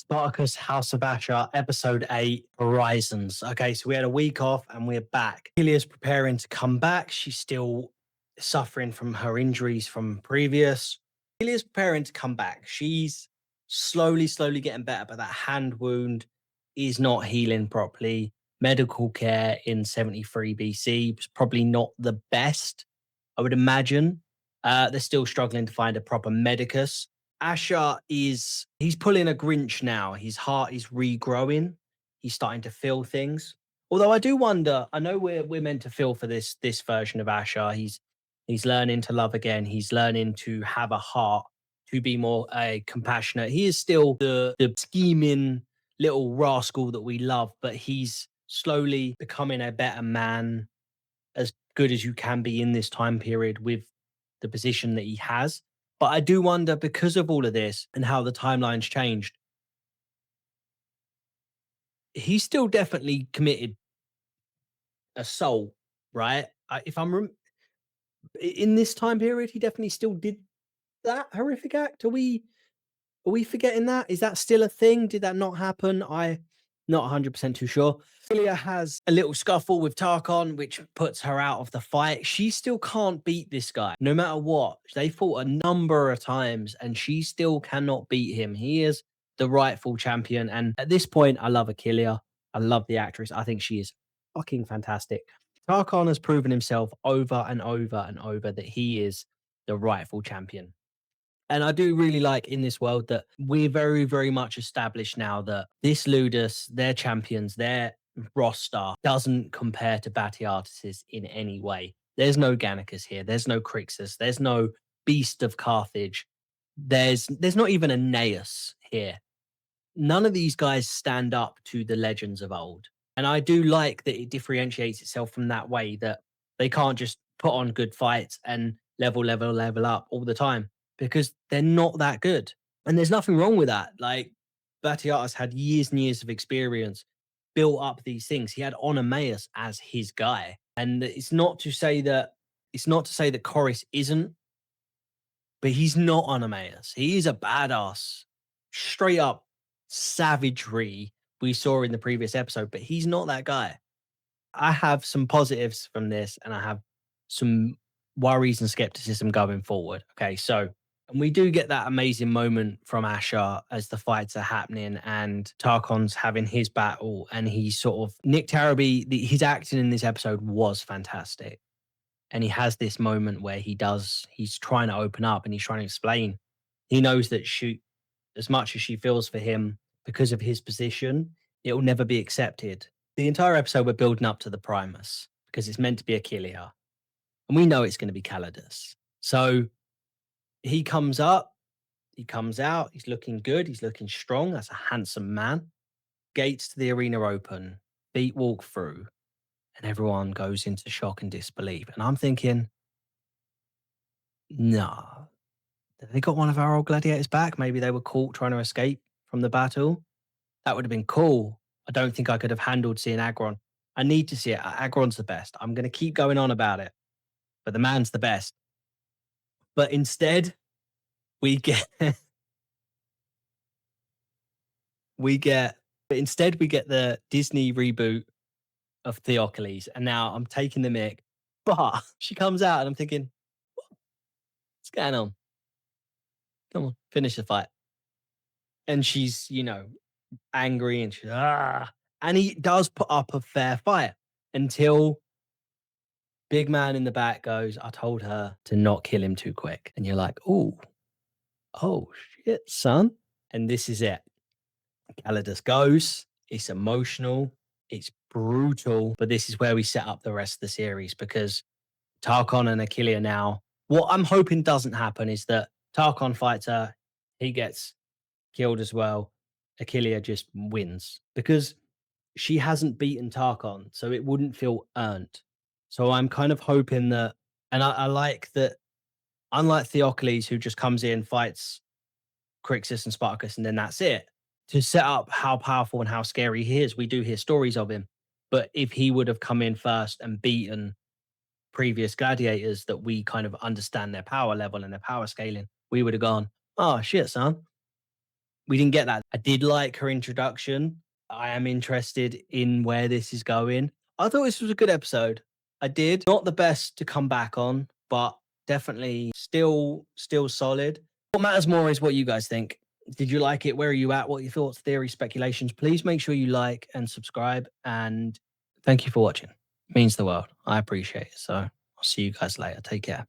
Spartacus, House of Ashur, episode 8, Horizons. Okay, so we had a week off and we're back. Kilia's preparing to come back. She's still suffering from her injuries from previous. Kilia's preparing to come back. She's slowly getting better, but that hand wound is not healing properly. Medical care in 73 BC was probably not the best, I would imagine. They're still struggling to find a proper medicus. Ashur he's pulling a Grinch now. His heart is regrowing. He's starting to feel things. Although I do wonder, I know we're meant to feel for this version of Ashur. He's learning to love again. He's learning to have a heart, to be more compassionate. He is still the scheming little rascal that we love, but he's slowly becoming a better man, as good as you can be in this time period with the position that he has. But I do wonder, because of all of this and how the timeline's changed, he's still definitely committed assault, right? If I'm in this time period, he definitely still did that horrific act. Are we forgetting that? Is that still a thing? Did that not happen? I not 100% too sure. Filia has a little scuffle with Tarkon, which puts her out of the fight. She still can't beat this guy, no matter what. They fought a number of times, and she still cannot beat him. He is the rightful champion. And at this point, I love Achilea. I love the actress. I think she is fucking fantastic. Tarkon has proven himself over and over and over that he is the rightful champion. And I do really like in this world that we're very much established now that this Ludus, their champions, their roster doesn't compare to Batiatus's in any way. There's no Gannicus here. There's no Crixus. There's no Beast of Carthage. There's not even a Neus here. None of these guys stand up to the legends of old. And I do like that it differentiates itself from that way, that they can't just put on good fights and level up all the time, because they're not that good. And there's nothing wrong with that. Like, Batiatus had years and years of experience, built up these things. He had Onomaeus as his guy. And it's not to say that Chorus isn't, but he's not Onomaeus. He is a badass, straight up savagery we saw in the previous episode, but he's not that guy. I have some positives from this, and I have some worries and skepticism going forward. Okay, so and we do get that amazing moment from Ashur as the fights are happening and Tarkon's having his battle, and he's sort of Nick Taraby. His acting in this episode was fantastic, and he has this moment where he's trying to open up and he's trying to explain. He knows that as much as she feels for him because of his position, it will never be accepted. The entire episode, we're building up to the Primus because it's meant to be Achillea, and we know it's going to be Calidus. So he comes up, he comes out, he's looking good, he's looking strong. That's a handsome man. Gates to the arena open, feet walk through, and everyone goes into shock and disbelief. And I'm thinking, nah, they got one of our old gladiators back. Maybe they were caught trying to escape from the battle. That would have been cool. I don't think I could have handled seeing Agron. I need to see it. Agron's the best. I'm going to keep going on about it, but the man's the best. But instead, we get we get the Disney reboot of Theocles, and now I'm taking the mick. But she comes out, and I'm thinking, what's going on? Come on, finish the fight. And she's, angry, and she's and he does put up a fair fight until big man in the back goes, I told her to not kill him too quick. And you're like, oh shit, son. And this is it. Calidus goes. It's emotional. It's brutal. But this is where we set up the rest of the series, because Tarkon and Achillea now, what I'm hoping doesn't happen is that Tarkon fights her. He gets killed as well. Achillea just wins because she hasn't beaten Tarkon, so it wouldn't feel earned. So I'm kind of hoping that, and I like that, unlike Theocles, who just comes in, fights Crixus and Spartacus, and then that's it, to set up how powerful and how scary he is. We do hear stories of him, but if he would have come in first and beaten previous gladiators that we kind of understand their power level and their power scaling, we would have gone, oh shit, son. We didn't get that. I did like her introduction. I am interested in where this is going. I thought this was a good episode. I did. Not the best to come back on, but definitely still solid. What matters more is what you guys think. Did you like it? Where are you at? What are your thoughts, theories, speculations? Please make sure you like and subscribe. And thank you for watching. It means the world. I appreciate it. So I'll see you guys later. Take care.